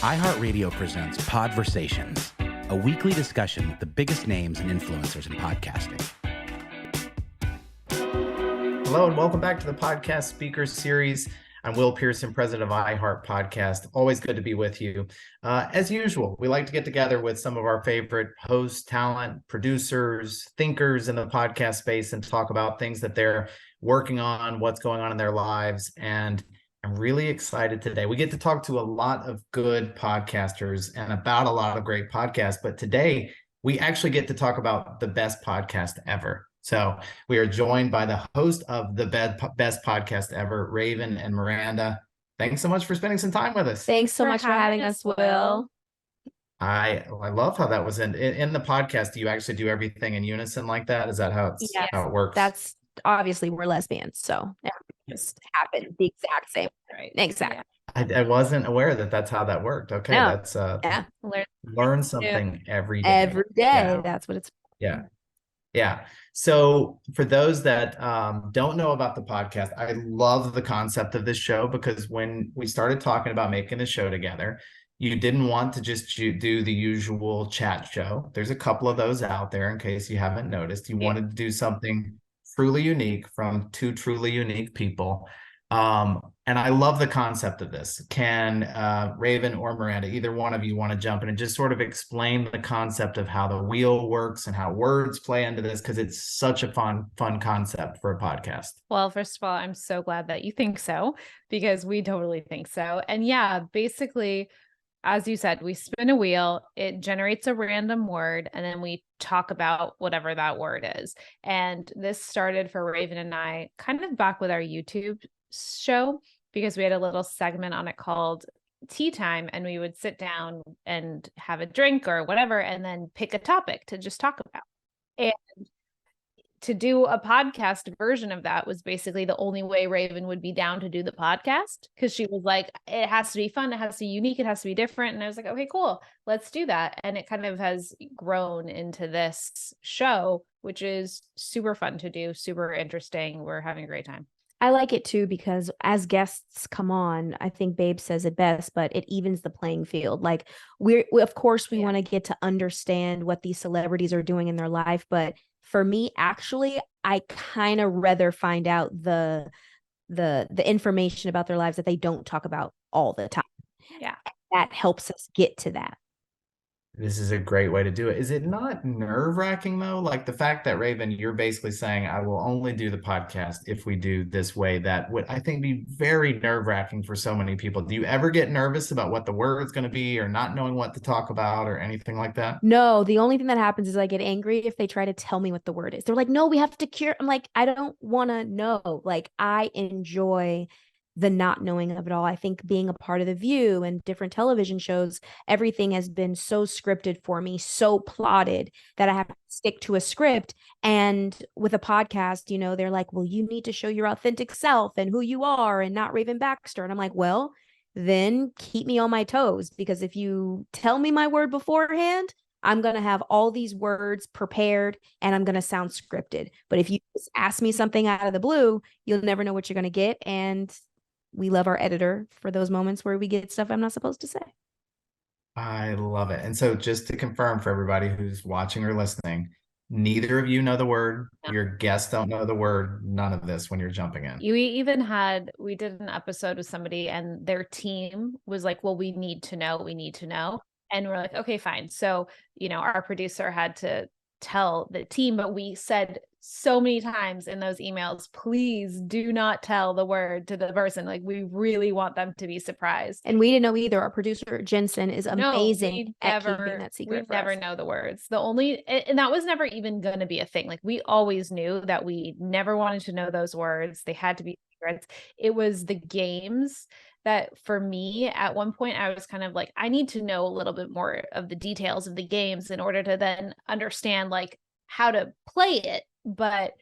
iHeartRadio presents Podversations, a weekly discussion with the biggest names and influencers in podcasting. Hello and welcome back to the Podcast Speakers Series. I'm Will Pearson, president of iHeartPodcast. Always good to be with you. As usual, we like to get together with some of our favorite hosts, talent, producers, thinkers in the podcast space and talk about things that they're working on, what's going on in their lives. And I'm really excited today. We get to talk to a lot of good podcasters and about a lot of great podcasts. But today, we actually get to talk about the best podcast ever. So we are joined by the host of the best podcast ever, Raven and Miranda. Thanks so much for spending some time with us. Thanks so much for having us, Will. I love how that was in the podcast. Do you actually do everything in unison like that? Is that how it works? That's obviously we're lesbians, so it just happened the exact same. Right. Exactly. I wasn't aware that that's how that worked. Okay, No. that's learn something every day. Every day. Yeah. That's what it's. Yeah. So for those that don't know about the podcast, I love the concept of this show because when we started talking about making the show together, you didn't want to just do the usual chat show. There's a couple of those out there in case you haven't noticed. You wanted to do something truly unique from two truly unique people. And I love the concept of this. Can Raven or Miranda, either one of you want to jump in and just sort of explain the concept of how the wheel works and how words play into this? Because it's such a fun concept for a podcast. Well, first of all, I'm so glad that you think so, because we totally think so. And yeah, basically, as you said, we spin a wheel, it generates a random word, and then we talk about whatever that word is. And this started for Raven and I kind of back with our YouTube show, because we had a little segment on it called Tea Time, and we would sit down and have a drink or whatever, and then pick a topic to just talk about. And to do a podcast version of that was basically the only way Raven would be down to do the podcast, because she was like, it has to be fun, it has to be unique, it has to be different. And I was like, okay, cool, let's do that. And it kind of has grown into this show, which is super fun to do, super interesting. We're having a great time. I like it too, because as guests come on, I think Babe says it best, but it evens the playing field. Like we of course we want to get to understand what these celebrities are doing in their life. But for me, actually, I kind of rather find out the information about their lives that they don't talk about all the time. Yeah. That helps us get to that. This is a great way to do it. Is it not nerve-wracking though? Like the fact that Raven, you're basically saying, I will only do the podcast if we do this way. That would, I think, be very nerve-wracking for so many people. Do you ever get nervous about what the word's going to be, or not knowing what to talk about, or anything like that? No, the only thing that happens is I get angry if they try to tell me what the word is. They're like, no, we have to cure. I'm like, I don't want to know. Like, I enjoy the not knowing of it all. I think being a part of The View and different television shows, everything has been so scripted for me, so plotted, that I have to stick to a script. And with a podcast, you know, they're like, well, you need to show your authentic self and who you are and not Raven Baxter. And I'm like, well, then keep me on my toes, because if you tell me my word beforehand, I'm going to have all these words prepared and I'm going to sound scripted. But if you just ask me something out of the blue, you'll never know what you're going to get. And we love our editor for those moments where we get stuff I'm not supposed to say. I love it. And so just to confirm for everybody who's watching or listening, neither of you know the word. No. Your guests don't know the word. None of this when you're jumping in. We did an episode with somebody and their team was like, well, we need to know. And we're like, okay, fine. So, you know, our producer had to tell the team, but we said so many times in those emails, please do not tell the word to the person. Like, we really want them to be surprised. And we didn't know either. Our producer Jensen is amazing at keeping that secret. We never know the words. And that was never even going to be a thing. Like, we always knew that we never wanted to know those words. They had to be secrets. It was the games that, for me, at one point, I was kind of like, I need to know a little bit more of the details of the games in order to then understand like how to play it. But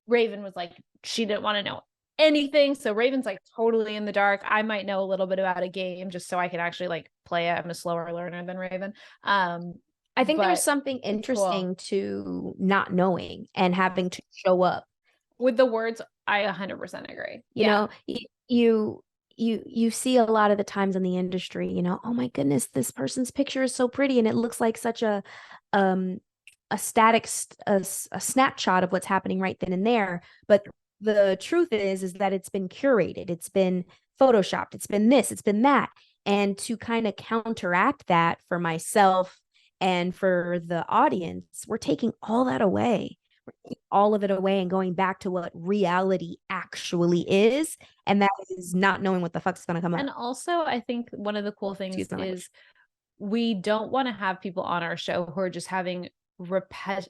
Raven was like, she didn't want to know anything. So Raven's like totally in the dark. I might know a little bit about a game just so I can actually like play it. I'm a slower learner than Raven. I think there's something interesting to not knowing and having to show up with the words. I 100% agree. You know, you see a lot of the times in the industry, you know, oh my goodness, this person's picture is so pretty and it looks like such a static a snapshot of what's happening right then and there. But the truth is that it's been curated, it's been photoshopped, it's been this, it's been that. And to kind of counteract that for myself and for the audience, we're taking all that away, all of it away, and going back to what reality actually is. And that is not knowing what the fuck's going to come up. And also, I think one of the cool things is we don't want to have people on our show who are just having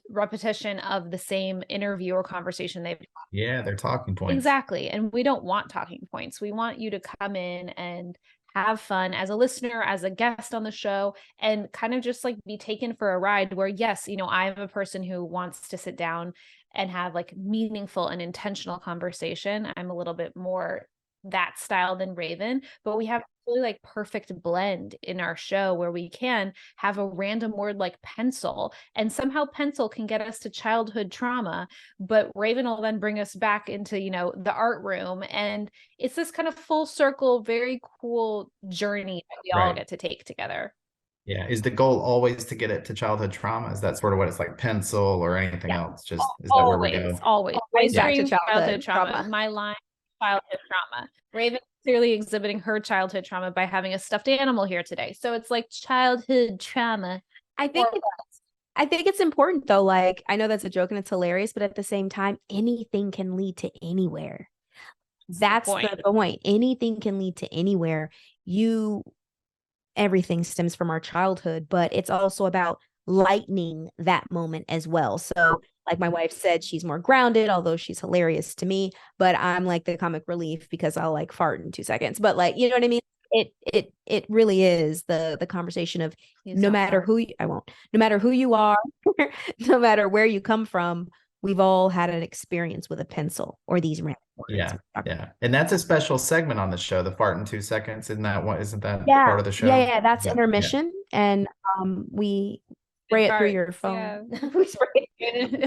repetition of the same interview or conversation they're talking points. Exactly. And we don't want talking points. We want you to come in and have fun as a listener, as a guest on the show, and kind of just like be taken for a ride where, yes, you know, I'm a person who wants to sit down and have like meaningful and intentional conversation. I'm a little bit more that style than Raven, but we have really like perfect blend in our show where we can have a random word like pencil, and somehow pencil can get us to childhood trauma, but Raven will then bring us back into, you know, the art room, and it's this kind of full circle, very cool journey that we all get to take together. Yeah. Is the goal always to get it to childhood trauma? Is that sort of what it's like, pencil or anything else? Just is that where we go? Always back to childhood trauma. My line, childhood trauma. Raven clearly exhibiting her childhood trauma by having a stuffed animal here today. So it's like childhood trauma. I think it's important though. Like, I know that's a joke and it's hilarious, but at the same time, anything can lead to anywhere. That's the point. Anything can lead to anywhere. Everything stems from our childhood, but it's also about lightening that moment as well. So like my wife said, she's more grounded, although she's hilarious to me, but I'm like the comic relief because I'll like fart in 2 seconds. But like, you know what I mean? It really is the conversation of no matter who you are, no matter where you come from, we've all had an experience with a pencil or these random words. Yeah. And that's a special segment on the show, the fart in 2 seconds. Isn't that part of the show? Yeah. That's intermission. And we spray it through your phone. Yeah. We spray it.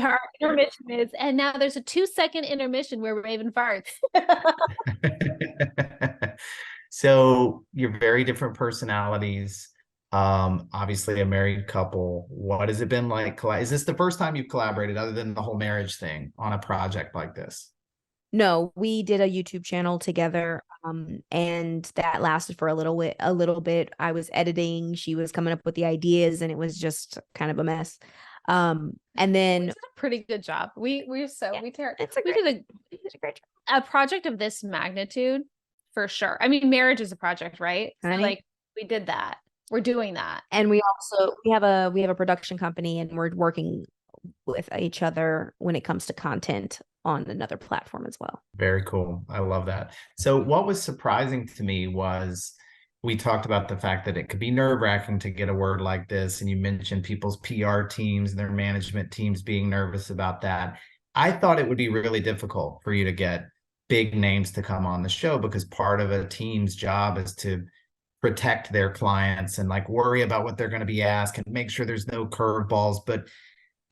Our intermission is, and now there's a 2-second intermission where Raven farts. So you're very different personalities. Obviously a married couple. What has it been like? Is this the first time you've collaborated other than the whole marriage thing on a project like this? No, we did a YouTube channel together, and that lasted for a little bit. I was editing, she was coming up with the ideas, and it was just kind of a mess. And then we did a pretty good job. We did a great job. A project of this magnitude for sure. I mean, marriage is a project, right? So like we did that. We're doing that. And we have a production company, and we're working with each other when it comes to content on another platform as well. Very cool. I love that. So what was surprising to me was we talked about the fact that it could be nerve-wracking to get a word like this. And you mentioned people's PR teams and their management teams being nervous about that. I thought it would be really difficult for you to get big names to come on the show, because part of a team's job is to protect their clients and like worry about what they're going to be asked and make sure there's no curveballs. But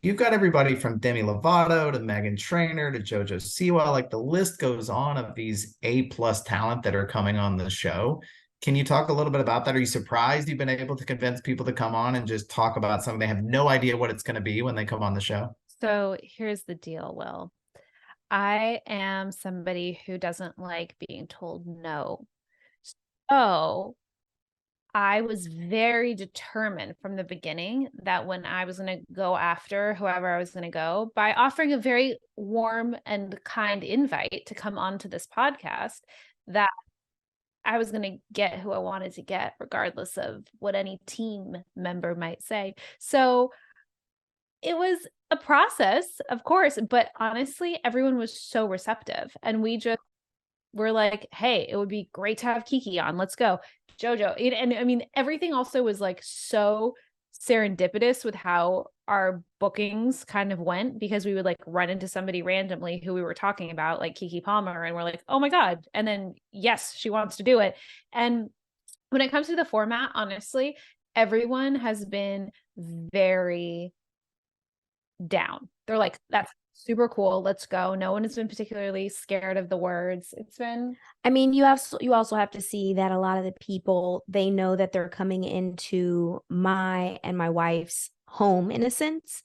you've got everybody from Demi Lovato to Meghan Trainor to JoJo Siwa, like the list goes on of these A+ talent that are coming on the show. Can you talk a little bit about that? Are you surprised you've been able to convince people to come on and just talk about something they have no idea what it's going to be when they come on the show? So here's the deal, Will. I am somebody who doesn't like being told no. So I was very determined from the beginning that when I was going to go after whoever I was going to go, by offering a very warm and kind invite to come onto this podcast, that I was going to get who I wanted to get, regardless of what any team member might say. So it was a process, of course, but honestly, everyone was so receptive, and we just were like, hey, it would be great to have Kiki on. Let's go. JoJo. And I mean, everything also was like so serendipitous with how our bookings kind of went, because we would like run into somebody randomly who we were talking about, like Kiki Palmer, and we're like, oh my God. And then, yes, she wants to do it. And when it comes to the format, honestly, everyone has been very down. They're like, that's super cool. Let's go. No one has been particularly scared of the words. It's been, I mean, you also have to see that a lot of the people, they know that they're coming into my and my wife's home in a sense.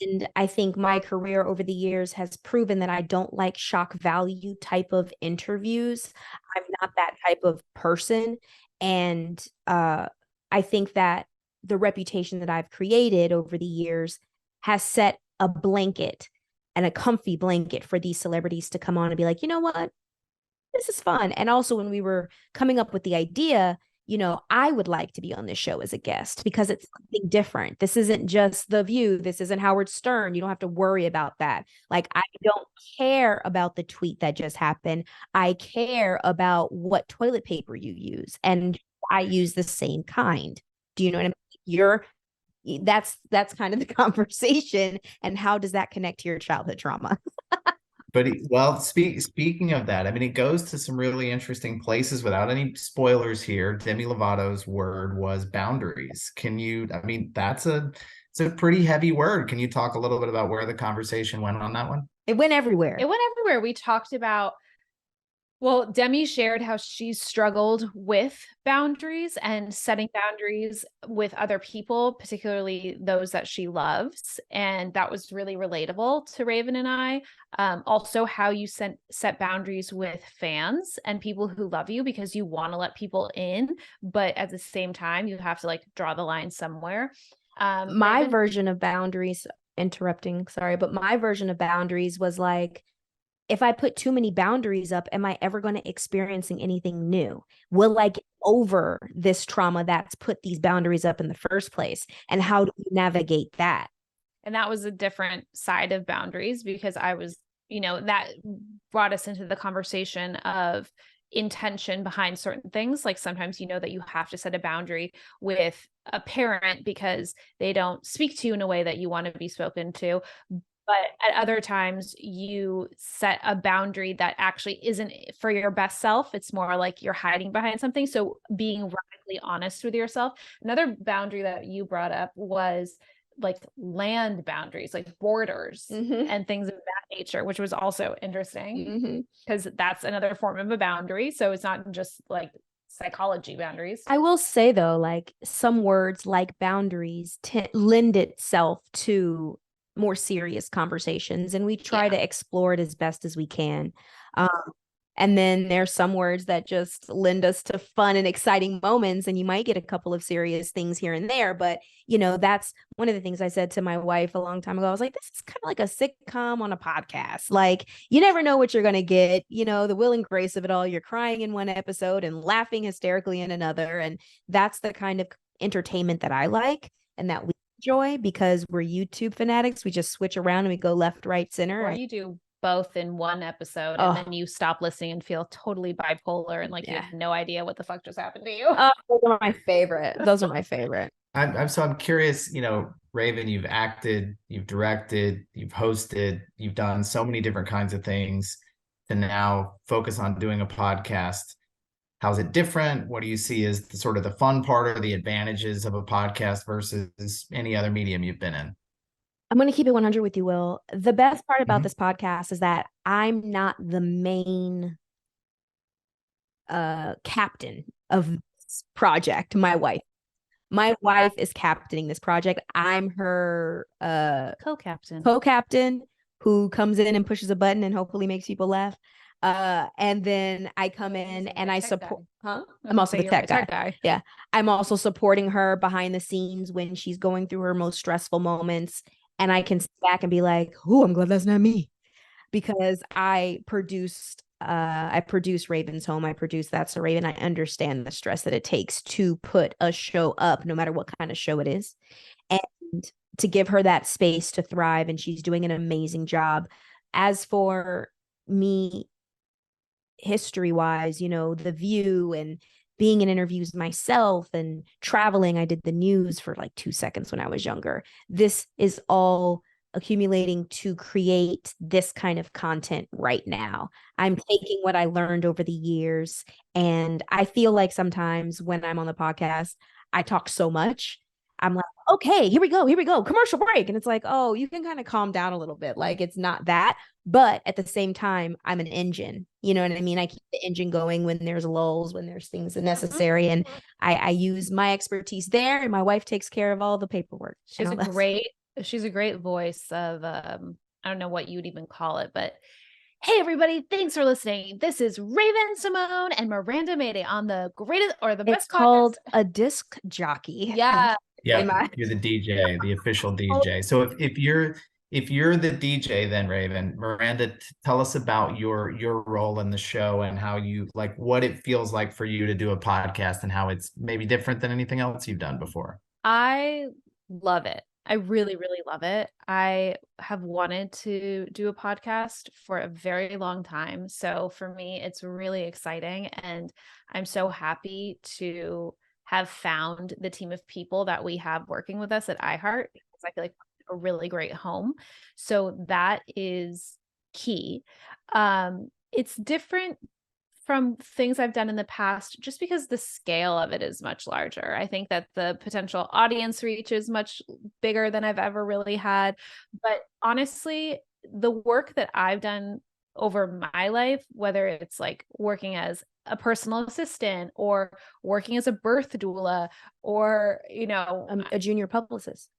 And I think my career over the years has proven that I don't like shock value type of interviews. I'm not that type of person. And I think that the reputation that I've created over the years has set a blanket and a comfy blanket for these celebrities to come on and be like, you know what? This is fun. And also, when we were coming up with the idea, I would like to be on this show as a guest because it's something different. This isn't just The View. This isn't Howard Stern. You don't have to worry about that. Like, I don't care about the tweet that just happened. I care about what toilet paper you use. And I use the same kind. Do you know what I mean? That's kind of the conversation. And how does that connect to your childhood trauma? But well, speaking of that, I mean, it goes to some really interesting places without any spoilers here. Demi Lovato's word was boundaries. I mean, it's a pretty heavy word. Can you talk a little bit about where the conversation went on that one? It went everywhere. We talked about, well, Demi shared how she's struggled with boundaries and setting boundaries with other people, particularly those that she loves. And that was really relatable to Raven and I. Also, how you set boundaries with fans and people who love you because you want to let people in, but at the same time, you have to like draw the line somewhere. My version of boundaries, interrupting, sorry, but my version of boundaries was like, if I put too many boundaries up, am I ever going to experiencing anything new? Will I get over this trauma that's put these boundaries up in the first place? And how do we navigate that? And that was a different side of boundaries because I was, that brought us into the conversation of intention behind certain things. Like sometimes that you have to set a boundary with a parent because they don't speak to you in a way that you want to be spoken to. But at other times you set a boundary that actually isn't for your best self. It's more like you're hiding behind something. So being radically honest with yourself. Another boundary that you brought up was like land boundaries, like borders and things of that nature, which was also interesting because that's another form of a boundary. So it's not just like psychology boundaries. I will say though, like some words like boundaries lend itself to more serious conversations, and we try to explore it as best as we can. And then there's some words that just lend us to fun and exciting moments, and you might get a couple of serious things here and there. But that's one of the things I said to my wife a long time ago. I was like, this is kind of like a sitcom on a podcast. Like, you never know what you're going to get, the will and grace of it all. You're crying in one episode and laughing hysterically in another. And that's the kind of entertainment that I like and that we enjoy because we're YouTube fanatics. We just switch around and we go left, right, center. Or you do both in one episode and then you stop listening and feel totally bipolar and like you have no idea what the fuck just happened to you. Those are my favorite. I'm curious, Raven, you've acted, you've directed, you've hosted, you've done so many different kinds of things to now focus on doing a podcast. How's it different? What do you see as the sort of the fun part or the advantages of a podcast versus any other medium you've been in? I'm going to keep it 100 with you, Will. The best part about this podcast is that I'm not the main captain of this project. My wife is captaining this project. I'm her co-captain who comes in and pushes a button and hopefully makes people laugh. And then I come in and I support, I'm also the tech guy. Yeah. I'm also supporting her behind the scenes when she's going through her most stressful moments. And I can sit back and be like, oh, I'm glad that's not me. Because I produced Raven's Home. I produced That's a Raven. I understand the stress that it takes to put a show up, no matter what kind of show it is. And to give her that space to thrive. And she's doing an amazing job. As for me, history-wise, The View and being in interviews myself and traveling. I did the news for like 2 seconds when I was younger. This is all accumulating to create this kind of content right now. I'm taking what I learned over the years, and I feel like sometimes when I'm on the podcast, I talk so much I'm like, okay, here we go, commercial break. And it's like, oh, you can kind of calm down a little bit. Like it's not that, but at the same time, I'm an engine. You know what I mean? I keep the engine going when there's lulls, when there's things necessary. And I use my expertise there, and my wife takes care of all the paperwork. She's a great voice of, I don't know what you'd even call it, but hey, everybody, thanks for listening. This is Raven-Symoné and Miranda Maday on the greatest or the best It's called podcast. a disc jockey. Yeah. Yeah, you're the DJ, the official DJ. So if you're the DJ, then Raven, Miranda, tell us about your role in the show and how you like what it feels like for you to do a podcast and how it's maybe different than anything else you've done before. I love it. I really, really love it. I have wanted to do a podcast for a very long time. So for me, it's really exciting. And I'm so happy to have found the team of people that we have working with us at iHeart, because I feel like a really great home. So that is key. It's different from things I've done in the past, just because the scale of it is much larger. I think that the potential audience reach is much bigger than I've ever really had. But honestly, the work that I've done over my life, whether it's like working as a personal assistant or working as a birth doula or, A junior publicist.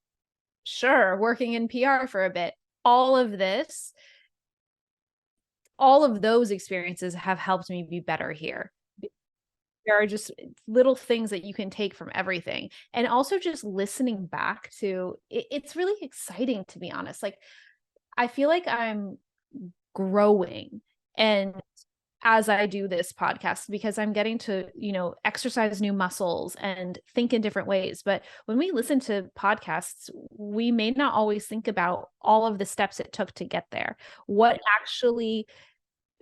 Sure, working in PR for a bit, all of those experiences have helped me be better here. There are just little things that you can take from everything. And also just listening back to it's really exciting, to be honest. Like, I feel like I'm growing and as I do this podcast, because I'm getting to, exercise new muscles and think in different ways. But when we listen to podcasts, we may not always think about all of the steps it took to get there. What actually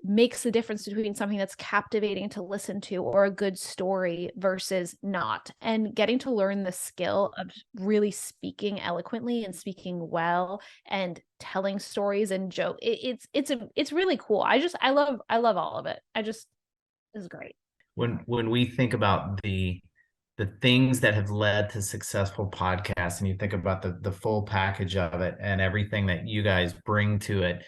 makes the difference between something that's captivating to listen to or a good story versus not, and getting to learn the skill of really speaking eloquently and speaking well and telling stories and joke. It's really cool. I love all of it. It's great. When we think about the things that have led to successful podcasts, and you think about the full package of it and everything that you guys bring to it,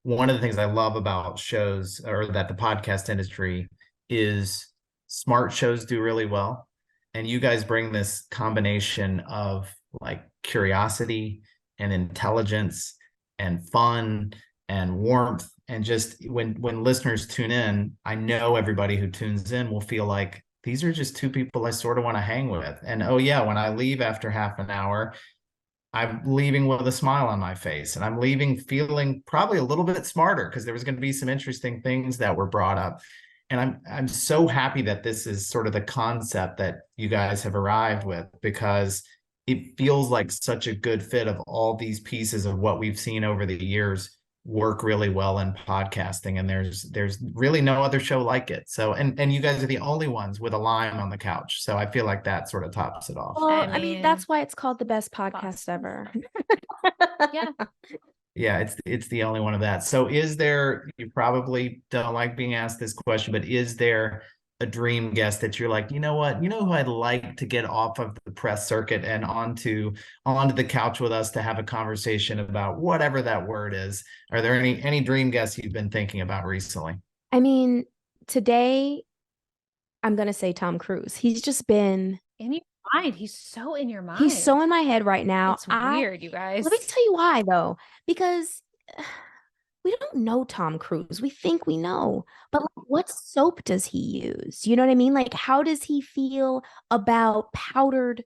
one of the things I love about shows, or that the podcast industry, is smart shows do really well. And you guys bring this combination of like curiosity and intelligence and fun and warmth. And just when listeners tune in, I know everybody who tunes in will feel like these are just two people I sort of want to hang with. And oh yeah, when I leave after half an hour, I'm leaving with a smile on my face, and I'm leaving feeling probably a little bit smarter because there was going to be some interesting things that were brought up. And I'm so happy that this is sort of the concept that you guys have arrived with, because it feels like such a good fit of all these pieces of what we've seen over the years work really well in podcasting. And there's really no other show like it. So, and you guys are the only ones with a lion on the couch. So I feel like that sort of tops it off. Well, I mean, that's why it's called the best podcast ever. Yeah. Yeah, it's the only one of that. So is there, you probably don't like being asked this question, but is there a dream guest that you're like, you know what, who I'd like to get off of the press circuit and onto the couch with us to have a conversation about whatever that word is? Are there any dream guests you've been thinking about recently? I mean, today I'm going to say Tom Cruise. He's just been in your mind. He's so in your mind. He's so in my head right now. It's weird, you guys. Let me tell you why, though, because we don't know Tom Cruise. We think we know, but like, what soap does he use? You know what I mean? Like, how does he feel about powdered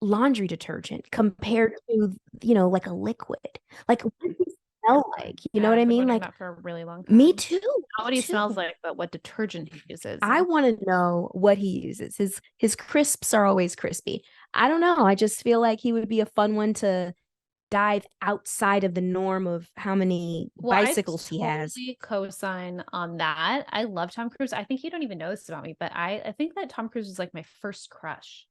laundry detergent compared to, like a liquid? Like, what does he smell like? You know what I mean? Like, for a really long time. Me too. Not what he smells like, but what detergent he uses. I want to know what he uses. His crisps are always crispy. I don't know. I just feel like he would be a fun one to dive outside of the norm of how many bicycles he has. I co-sign on that. I love Tom Cruise. I think you don't even know this about me, but I think that Tom Cruise was like my first crush.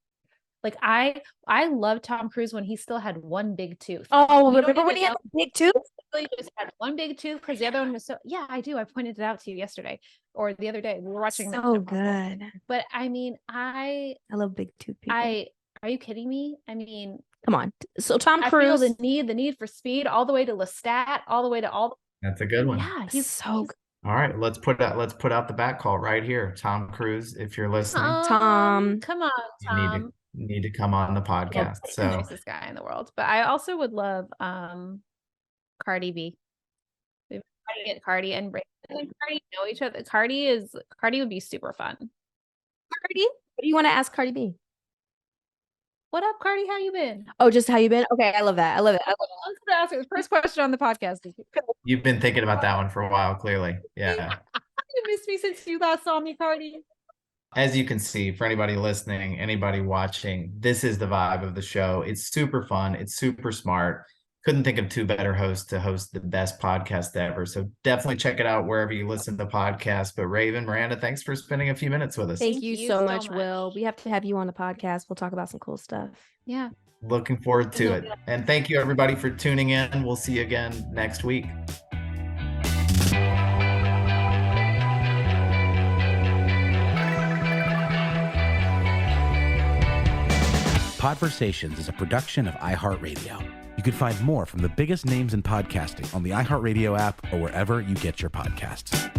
Like I loved Tom Cruise when he still had one big tooth. Oh, remember when he had a big tooth? He just had one big tooth because the other one was so. Yeah, I do. I pointed it out to you yesterday or the other day. We were watching. So good. But I mean, I love big tooth people. Are you kidding me? I mean, Come on. So Tom I feel Cruise. the need for speed, all the way to Lestat, all the way to all. That's a good one. Yeah, He's so good. All right, let's put out the back call right here. Tom Cruise, if you're listening, Tom. Come on, you need to come on the podcast. He's So the nicest guy in the world. But I also would love Cardi B. We've got to get Cardi and Raven and Cardi know each other. Cardi would be super fun. Cardi? What do you want to ask Cardi B? What up, Cardi? How you been? Oh, just how you been? Okay, I love that. I love it. Let's ask her the first question on the podcast. you've been thinking about that one for a while, clearly. Yeah. You missed me since you last saw me, Cardi. As you can see, for anybody listening, anybody watching, this is the vibe of the show. It's super fun. It's super smart. Couldn't think of two better hosts to host the best podcast ever. So definitely check it out wherever you listen to podcasts. But Raven, Miranda, thanks for spending a few minutes with us. Thank you so much, Will. We have to have you on the podcast. We'll talk about some cool stuff. Yeah. Looking forward to it. And thank you, everybody, for tuning in. We'll see you again next week. Podversations is a production of iHeartRadio. You can find more from the biggest names in podcasting on the iHeartRadio app or wherever you get your podcasts.